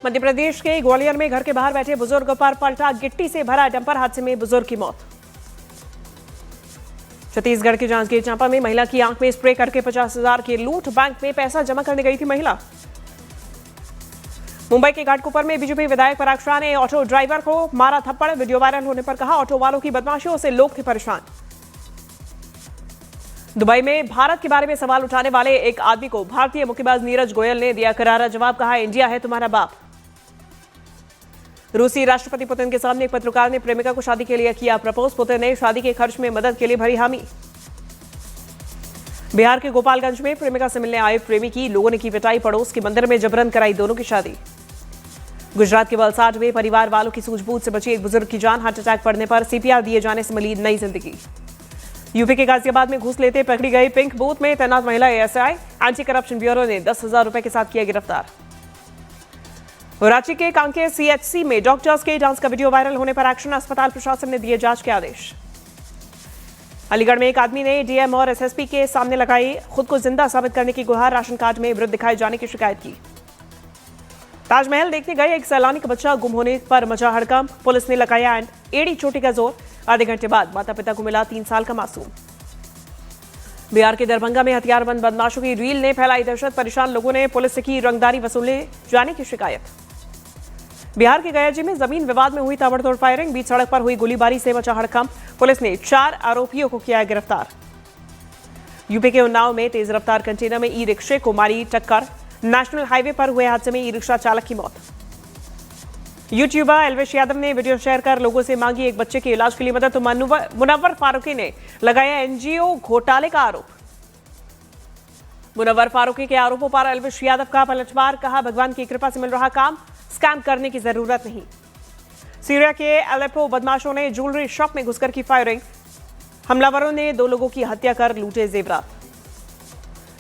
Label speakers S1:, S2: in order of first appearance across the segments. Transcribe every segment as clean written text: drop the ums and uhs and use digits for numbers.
S1: मध्य प्रदेश के ग्वालियर में घर के बाहर बैठे बुजुर्ग पर पलटा गिट्टी से भरा डंपर, हादसे में बुजुर्ग की मौत। छत्तीसगढ़ के जांजगीर चांपा में महिला की आंख में स्प्रे करके 50,000 की लूट, बैंक में पैसा जमा करने गई थी महिला। मुंबई के घाटकोपर में बीजेपी विधायक पराग शाह ने ऑटो ड्राइवर को मारा थप्पड़, वीडियो वायरल होने पर कहा ऑटो वालों की बदमाशियों से लोग थे परेशान। दुबई में भारत के बारे में सवाल उठाने वाले एक आदमी को भारतीय मुक्केबाज नीरज गोयल ने दिया करारा जवाब, कहा इंडिया है तुम्हारा बाप। रूसी राष्ट्रपति पुतिन के सामने एक पत्रकार ने प्रेमिका को शादी के लिए किया प्रपोज, पुतिन ने शादी के खर्च में मदद के लिए भरी हामी। बिहार के गोपालगंज में प्रेमिका से मिलने आए प्रेमी की लोगों ने की पिटाई, पड़ोस के मंदिर में जबरन कराई दोनों की शादी। गुजरात के वलसाड में परिवार वालों की सूझबूझ से बची एक बुजुर्ग की जान, हार्ट अटैक पड़ने पर सीपीआर दिए जाने से मिली नई जिंदगी। यूपी के गाजियाबाद में घूस लेते पकड़ी गई पिंक बूथ में तैनात महिला एएसआई, एंटी करप्शन ब्यूरो ने 10,000 रुपए के साथ किया गिरफ्तार। रांची के कांकेर सीएचसी में डॉक्टर्स के डांस का वीडियो वायरल होने पर एक्शन, अस्पताल प्रशासन ने दिए जांच के आदेश। अलीगढ़ में एक आदमी ने डीएम और एसएसपी के सामने लगाई खुद को जिंदा साबित करने की गुहार, राशन कार्ड में वृद्ध दिखाए जाने की शिकायत की। ताजमहल देखने गए एक सैलानी का बच्चा गुम होने पर मचा हड़कंप, पुलिस ने लगाया एड़ी चोटी का जोर, आधे घंटे बाद माता पिता को मिला 3 साल का मासूम। बिहार के दरभंगा में हथियारबंद बदमाशों की रील ने फैलाई दहशत, परेशान लोगों ने पुलिस से की रंगदारी वसूले जाने की शिकायत। बिहार के गयाजी में जमीन विवाद में हुई ताबड़तोड़ फायरिंग, बीच सड़क पर हुई गोलीबारी से मचा हड़कंप, पुलिस ने 4 आरोपियों को किया गिरफ्तार। यूपी के उन्नाव में तेज रफ्तार कंटेनर में ई रिक्शे को मारी टक्कर, नेशनल हाईवे पर हुए हादसे में ई रिक्शा चालक की मौत। यूट्यूबर एल्वेश यादव ने वीडियो शेयर कर लोगों से मांगी एक बच्चे के इलाज के लिए मदद, तो मुनव्वर फारूकी ने लगाया एनजीओ घोटाले का आरोप। मुनव्वर फारूकी के आरोपों पर एल्वेश यादव का पलटवार, कहा भगवान की कृपा से मिल रहा काम, स्कैम करने की जरूरत नहीं। सीरिया के अलेप्पो बदमाशों ने ज्वेलरी शॉप में घुसकर की फायरिंग, हमलावरों ने 2 लोगों की हत्या कर लूटे जेवरात।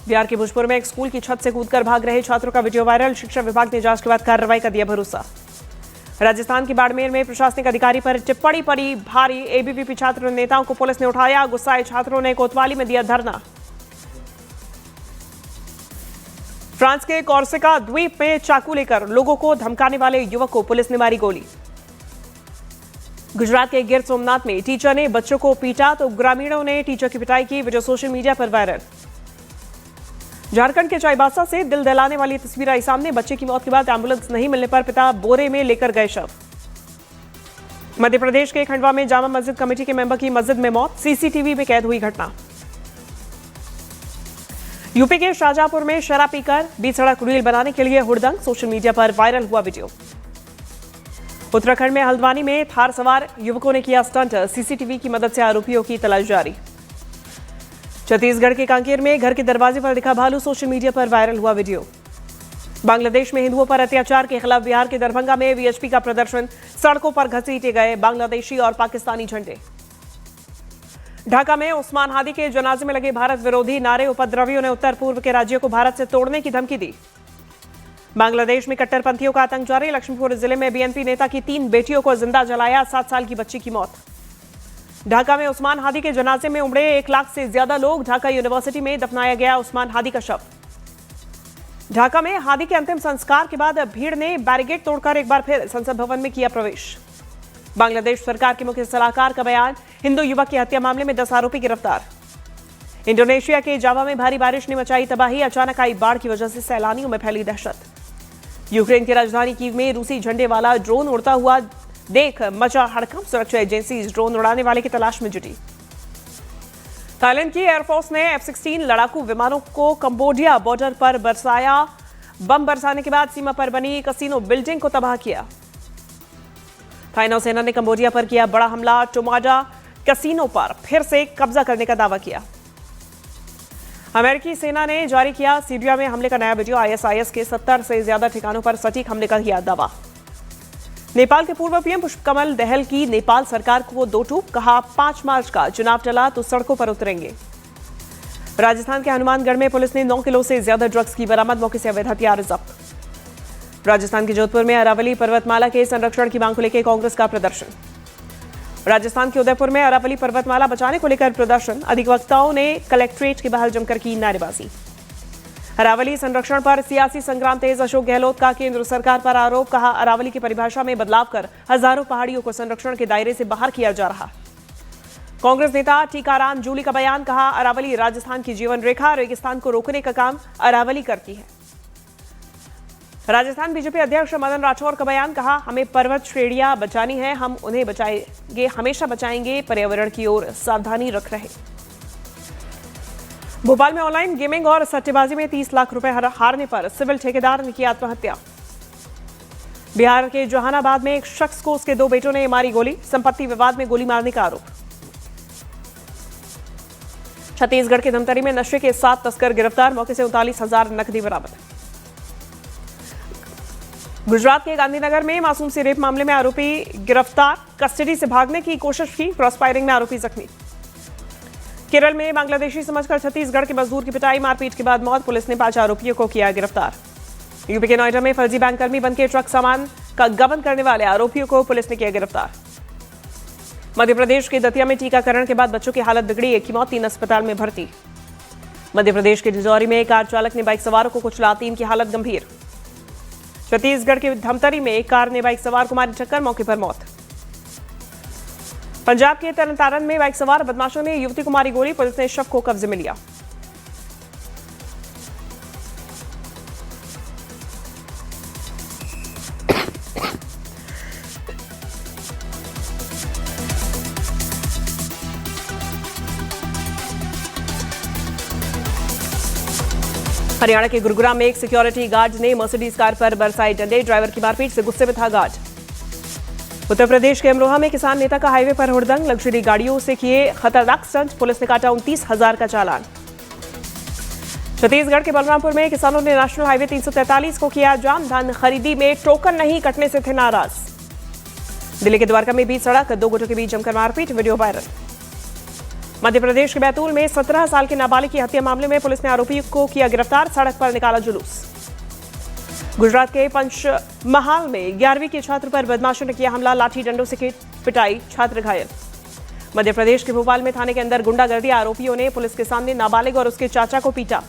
S1: बिहार के भोजपुर में एक स्कूल की छत से कूदकर भाग रहे छात्रों का वीडियो वायरल, शिक्षा विभाग ने जांच के बाद कार्रवाई का दिया भरोसा। राजस्थान के बाड़मेर में प्रशासनिक अधिकारी पर टिप्पणी पड़ी भारी, एबीवीपी छात्र नेताओं को पुलिस ने उठाया, गुस्साए छात्रों ने कोतवाली में दिया धरना। फ्रांस के कॉर्सिका द्वीप में चाकू लेकर लोगों को धमकाने वाले युवक को पुलिस ने मारी गोली। गुजरात के गिर सोमनाथ में टीचर ने बच्चों को पीटा तो ग्रामीणों ने टीचर की पिटाई की, वीडियो सोशल मीडिया पर वायरल। झारखंड के चाईबासा से दिल दहलाने वाली तस्वीर आई सामने, बच्चे की मौत के बाद एम्बुलेंस नहीं मिलने पर पिता बोरे में लेकर गए शव। मध्य प्रदेश के खंडवा में जामा मस्जिद कमेटी के मेंबर की मस्जिद में मौत, सीसीटीवी में कैद हुई घटना। यूपी के शाहजहांपुर में शराब पीकर बीच सड़क रील बनाने के लिए हुड़दंग, सोशल मीडिया पर वायरल हुआ वीडियो। उत्तराखंड में हल्द्वानी में थार सवार युवकों ने किया स्टंट, सीसीटीवी की मदद से आरोपियों की तलाश जारी। छत्तीसगढ़ के कांकेर में घर के दरवाजे पर दिखा भालू, सोशल मीडिया पर वायरल हुआ वीडियो। बांग्लादेश में हिंदुओं पर अत्याचार के खिलाफ बिहार के दरभंगा में वीएचपी का प्रदर्शन, सड़कों पर घसीटे गए बांग्लादेशी और पाकिस्तानी झंडे। ढाका में उस्मान हादी के जनाजे में लगे भारत विरोधी नारे, उपद्रवियों ने उत्तर पूर्व के राज्यों को भारत से तोड़ने की धमकी दी। बांग्लादेश में कट्टरपंथियों का आतंक जारी, लक्ष्मीपुर जिले में बीएनपी नेता की 3 बेटियों को जिंदा जलाया, 7 साल की बच्ची की मौत। ढाका में उस्मान हादी के जनाजे में उमड़े 1 लाख से ज्यादा लोग, ढाका यूनिवर्सिटी में दफनाया गया उस्मान हादी का शव। ढाका में हादी के अंतिम संस्कार के बाद भीड़ ने बैरिकेड तोड़कर एक बार फिर संसद भवन में किया प्रवेश। बांग्लादेश सरकार के मुख्य सलाहकार का बयान, हिंदू युवक की हत्या मामले में 10 आरोपी गिरफ्तार। इंडोनेशिया के जावा में भारी बारिश ने मचाई तबाही, अचानक आई बाढ़ की वजह से सैलानियों में फैली दहशत। यूक्रेन की राजधानी कीव में रूसी झंडे वाला ड्रोन उड़ता हुआ देख मचा हड़कंप, सुरक्षा एजेंसी ड्रोन उड़ाने वाले की तलाश में जुटी। थाईलैंड की एयरफोर्स ने F-16 लड़ाकू विमानों को कंबोडिया बॉर्डर पर बरसाया, बम बरसाने के बाद सीमा पर बनी कसिनो बिल्डिंग को तबाह किया। थाई नौसेना ने कंबोडिया पर किया बड़ा हमला, टोमाडा कसिनो पर फिर से कब्जा करने का दावा किया। अमेरिकी सेना ने जारी किया सीरिया में हमले का नया वीडियो, आईएसआईएस के 70 से ज्यादा ठिकानों पर सटीक हमले का किया दावा। नेपाल के पूर्व पीएम पुष्पकमल दहल की नेपाल सरकार को 2 टूक, कहा 5 मार्च का चुनाव टला तो सड़कों पर उतरेंगे। राजस्थान के हनुमानगढ़ में पुलिस ने 9 किलो से ज्यादा ड्रग्स की बरामद, मौके से अवैध हथियार जब्त। राजस्थान के जोधपुर में अरावली पर्वतमाला के संरक्षण की मांग को लेकर कांग्रेस का प्रदर्शन। राजस्थान के उदयपुर में अरावली पर्वतमाला बचाने को लेकर प्रदर्शन, अधिवक्ताओं ने कलेक्ट्रेट के बाहर जमकर की नारेबाजी। अरावली संरक्षण पर सियासी संग्राम तेज, अशोक गहलोत का केंद्र सरकार पर आरोप, कहा अरावली की परिभाषा में बदलाव कर हजारों पहाड़ियों को संरक्षण के दायरे से बाहर किया जा रहा। कांग्रेस नेता टीकाराम जूली का बयान, कहा अरावली राजस्थान की जीवन रेखा, रेगिस्तान को रोकने का काम अरावली करती है। राजस्थान बीजेपी अध्यक्ष मदन राठौर का बयान, कहा हमें पर्वत श्रेणियां बचानी है, हम उन्हें बचाएंगे, हमेशा बचाएंगे, पर्यावरण की ओर सावधानी रख रहे। भोपाल में ऑनलाइन गेमिंग और सट्टेबाजी में 30 लाख रुपए हारने पर सिविल ठेकेदार ने की आत्महत्या। बिहार के जहानाबाद में एक शख्स को उसके 2 बेटों ने मारी गोली, संपत्ति विवाद में गोली मारने का आरोप। छत्तीसगढ़ के धमतरी में नशे के 7 तस्कर गिरफ्तार, मौके से 39,000 नकदी बरामद। गुजरात के गांधीनगर में मासूम सी रेप मामले में आरोपी गिरफ्तार, कस्टडी से भागने की कोशिश की, क्रॉस फायरिंग में आरोपी जख्मी। केरल में बांग्लादेशी समझकर छत्तीसगढ़ के मजदूर की पिटाई, मारपीट के बाद मौत, पुलिस ने 5 आरोपियों को किया गिरफ्तार। यूपी के नोएडा में फर्जी बैंक कर्मी बनकर ट्रक सामान का गबन करने वाले आरोपियों को पुलिस ने किया गिरफ्तार। मध्य प्रदेश के दतिया में टीकाकरण के बाद बच्चों की हालत बिगड़ी, एक की मौत, 3 अस्पताल में भर्ती। मध्य प्रदेश के डिंडौरी में कार चालक ने बाइक सवारों को कुचला, 3 की हालत गंभीर। छत्तीसगढ़ के धमतरी में एक कार ने बाइक सवार को मारी टक्कर, मौके पर मौत। पंजाब के तरनतारन में बाइक सवार बदमाशों ने युवती को मारी गोली, पुलिस ने शव को कब्जे में लिया। हरियाणा के गुरुग्राम में एक सिक्योरिटी गार्ड ने मर्सिडीज कार पर बरसाए डंडे, ड्राइवर की मारपीट से गुस्से में था गार्ड। उत्तर प्रदेश के अमरोहा में किसान नेता का हाईवे पर हुड़दंग, लग्जरी गाड़ियों से किए खतरनाक स्टंट, पुलिस ने काटा 29,000 का चालान। छत्तीसगढ़ के बलरामपुर में किसानों ने नेशनल हाईवे 343 को किया जाम, धान खरीदी में टोकन नहीं कटने से थे नाराज। दिल्ली के द्वारका में बीच सड़क, 2 गुटों के बीच जमकर मारपीट, वीडियो वायरल। मध्य प्रदेश के बैतूल में 17 साल के नाबालिग की हत्या मामले में पुलिस ने आरोपी को किया गिरफ्तार, सड़क पर निकाला जुलूस। गुजरात के पंचमहाल में 11वीं के छात्र पर बदमाशों ने किया हमला, लाठी डंडों से की पिटाई, छात्र घायल। मध्य प्रदेश के भोपाल में थाने के अंदर गुंडागर्दी, आरोपियों ने पुलिस के सामने नाबालिग और उसके चाचा को पीटा।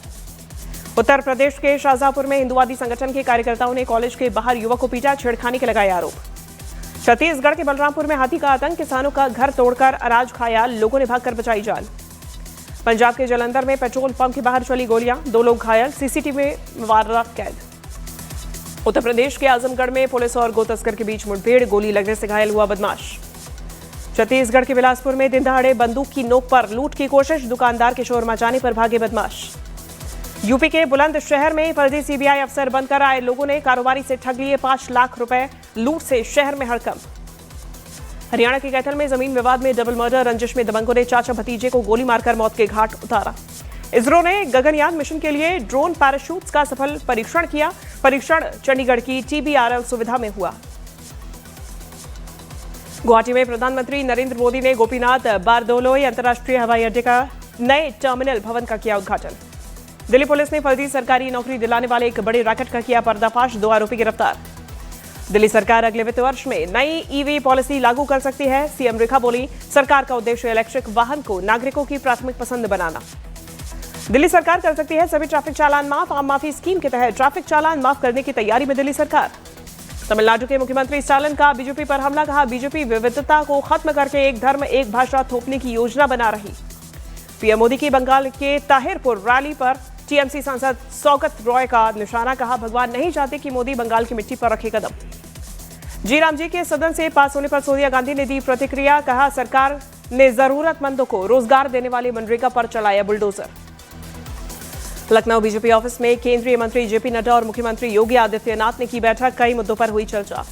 S1: उत्तर प्रदेश के शाहजहांपुर में हिंदुवादी संगठन के कार्यकर्ताओं ने कॉलेज के बाहर युवक को पीटा, छेड़खानी के लगाए आरोप। छत्तीसगढ़ के बलरामपुर में हाथी का आतंक, किसानों का घर तोड़कर अनाज खाया, लोगों ने भागकर बचाई जान। पंजाब के जालंधर में पेट्रोल पंप के बाहर चली गोलियां, 2 लोग घायल, सीसीटीवी में वारदात कैद। उत्तर प्रदेश के आजमगढ़ में पुलिस और गो तस्कर के बीच मुठभेड़, गोली लगने से घायल हुआ बदमाश। छत्तीसगढ़ के बिलासपुर में दिन दहाड़े बंदूक की नोक पर लूट की कोशिश, दुकानदार के शोर मचाने पर भागे बदमाश। यूपी के बुलंदशहर में फर्जी सीबीआई अफसर बनकर आए लोगों ने कारोबारी से ठग लिए 5 लाख रुपए, लूट से शहर में हड़कंप। हरियाणा के कैथल में जमीन विवाद में डबल मर्डर, रंजिश में दबंगों ने चाचा भतीजे को गोली मारकर मौत के घाट उतारा। इसरो ने गगनयान मिशन के लिए ड्रोन पैराशूट्स का सफल परीक्षण किया, परीक्षण चंडीगढ़ की TBRL सुविधा में हुआ। गुवाहाटी में प्रधानमंत्री नरेंद्र मोदी ने गोपीनाथ बारदोलोई अंतर्राष्ट्रीय हवाई अड्डे का नए टर्मिनल भवन का किया उद्घाटन। दिल्ली पुलिस ने फर्जी सरकारी नौकरी दिलाने वाले एक बड़े रैकेट का किया पर्दाफाश, 2 आरोपी गिरफ्तार। दिल्ली सरकार अगले वित्त वर्ष में नई EV पॉलिसी लागू कर सकती है, सीएम रेखा बोली, सरकार का उद्देश्य इलेक्ट्रिक वाहन को नागरिकों की प्राथमिक पसंद बनाना। दिल्ली सरकार कर सकती है सभी ट्रैफिक चालान माफ, आम माफी स्कीम के तहत ट्रैफिक चालान माफ करने की तैयारी में दिल्ली सरकार। तमिलनाडु के मुख्यमंत्री स्टालिन का बीजेपी पर हमला, कहा बीजेपी विविधता को खत्म करके एक धर्म एक भाषा थोपने की योजना बना रही। पीएम मोदी की बंगाल के ताहिरपुर रैली पर टीएमसी सांसद सौगत रॉय का निशाना, कहा भगवान नहीं चाहते कि मोदी बंगाल की मिट्टी पर रखे कदम। जी राम जी के सदन से पास होने पर सोनिया गांधी ने दी प्रतिक्रिया, कहा सरकार ने जरूरतमंदों को रोजगार देने वाले मनरेगा पर चलाया बुलडोजर। लखनऊ बीजेपी ऑफिस में केंद्रीय मंत्री जेपी नड्डा और मुख्यमंत्री योगी आदित्यनाथ ने की बैठक, कई मुद्दों पर हुई चर्चा।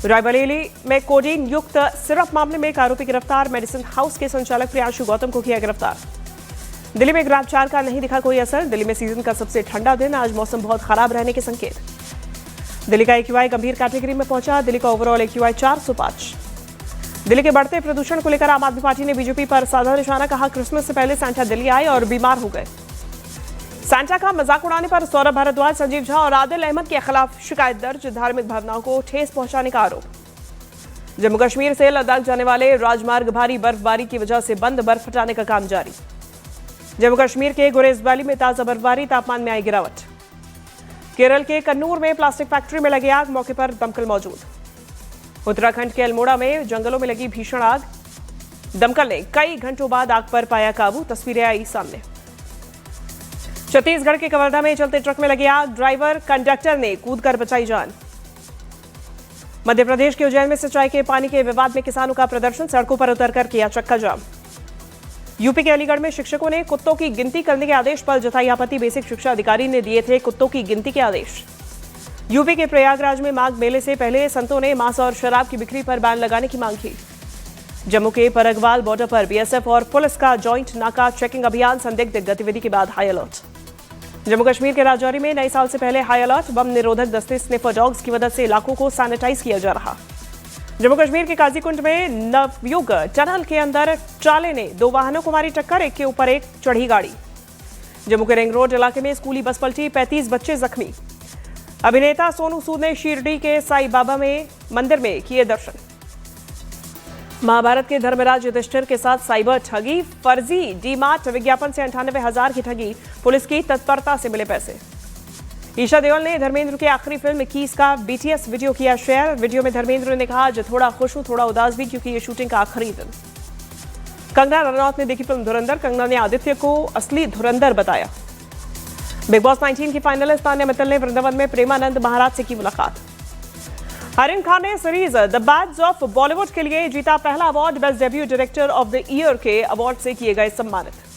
S1: रायबरेली में कोडीन युक्त सिरप मामले में एक आरोपी गिरफ्तार, मेडिसिन हाउस के संचालक प्रियांशु गौतम को किया गिरफ्तार। दिल्ली में ग्राम 4 का नहीं दिखा कोई असर, दिल्ली में सीजन का सबसे ठंडा दिन, आज मौसम बहुत खराब रहने के संकेत। दिल्ली का AQI गंभीर कैटेगरी में पहुंचा, दिल्ली का ओवरऑल AQI 405। दिल्ली के बढ़ते प्रदूषण को लेकर आम आदमी पार्टी ने बीजेपी पर साधा निशाना, कहा क्रिसमस से पहले सांता दिल्ली आए और बीमार हो गए। सांता का मजाक उड़ाने पर सौरभ भारद्वाज, संजीव झा और आदिल अहमद के खिलाफ शिकायत दर्ज, धार्मिक भावनाओं को ठेस पहुंचाने का आरोप। जम्मू कश्मीर से लद्दाख जाने वाले राजमार्ग भारी बर्फबारी की वजह से बंद, बर्फ हटाने का काम जारी। जम्मू कश्मीर के गुरेज वैली में ताजा बर्फबारी, तापमान में आई गिरावट। केरल के कन्नूर में प्लास्टिक फैक्ट्री में लगी आग, मौके पर दमकल मौजूद। उत्तराखंड के अल्मोड़ा में जंगलों में लगी भीषण आग, दमकल ने कई घंटों बाद आग पर पाया काबू, तस्वीरें आई सामने। छत्तीसगढ़ के कवर्धा में चलते ट्रक में लगी आग, ड्राइवर कंडक्टर ने कूदकर बचाई जान। मध्य प्रदेश के उज्जैन में सिंचाई के पानी के विवाद में किसानों का प्रदर्शन, सड़कों पर उतरकर किया चक्का जाम। यूपी के अलीगढ़ में शिक्षकों ने कुत्तों की गिनती करने के आदेश पर जताई आपत्ति, बेसिक शिक्षा अधिकारी ने दिए थे कुत्तों की गिनती के आदेश। यूपी के प्रयागराज में माघ मेले से पहले संतों ने मांस और शराब की बिक्री पर बैन लगाने की मांग की। जम्मू के परगवाल बॉर्डर पर बीएसएफ और पुलिस का जॉइंट नाका चेकिंग अभियान, संदिग्ध गतिविधि के बाद हाई अलर्ट। जम्मू कश्मीर के राजौरी में नए साल से पहले हाई अलर्ट, बम निरोधक दस्ते स्निफर डॉग्स की मदद से इलाकों को सैनिटाइज किया जा रहा। जम्मू कश्मीर के काजीकुंड में नवयुग टनल के अंदर ट्राले ने 2 वाहनों को मारी टक्कर, एक के ऊपर एक चढ़ी गाड़ी। जम्मू के रिंग रोड इलाके में स्कूली बस पलटी, 35 बच्चे जख्मी। अभिनेता सोनू सूद ने शिरडी के साई बाबा में मंदिर में किए दर्शन। महाभारत के धर्मराज युधिष्ठिर के साथ साइबर ठगी, फर्जी डीमार्ट विज्ञापन से 98,000 की ठगी, पुलिस की तत्परता से मिले पैसे। ईशा देओल ने धर्मेंद्र की आखिरी फिल्म कीस का बीटीएस वीडियो किया शेयर। वीडियो में धर्मेंद्र ने कहा, आज थोड़ा खुश हूं, थोड़ा उदास भी, क्योंकि ये शूटिंग का आखिरी दिन। कंगना रनौत ने देखी फिल्म धुरंधर, कंगना ने आदित्य को असली धुरंधर बताया। बिग बॉस 19 की फाइनलिस्ट तान्या मित्तल ने वृंदावन में प्रेमानंद महाराज से की मुलाकात। आर्यन खान ने series the bads of Bollywood के लिए जीता पहला award, best debut director of the year के अवार्ड से किए गए सम्मानित।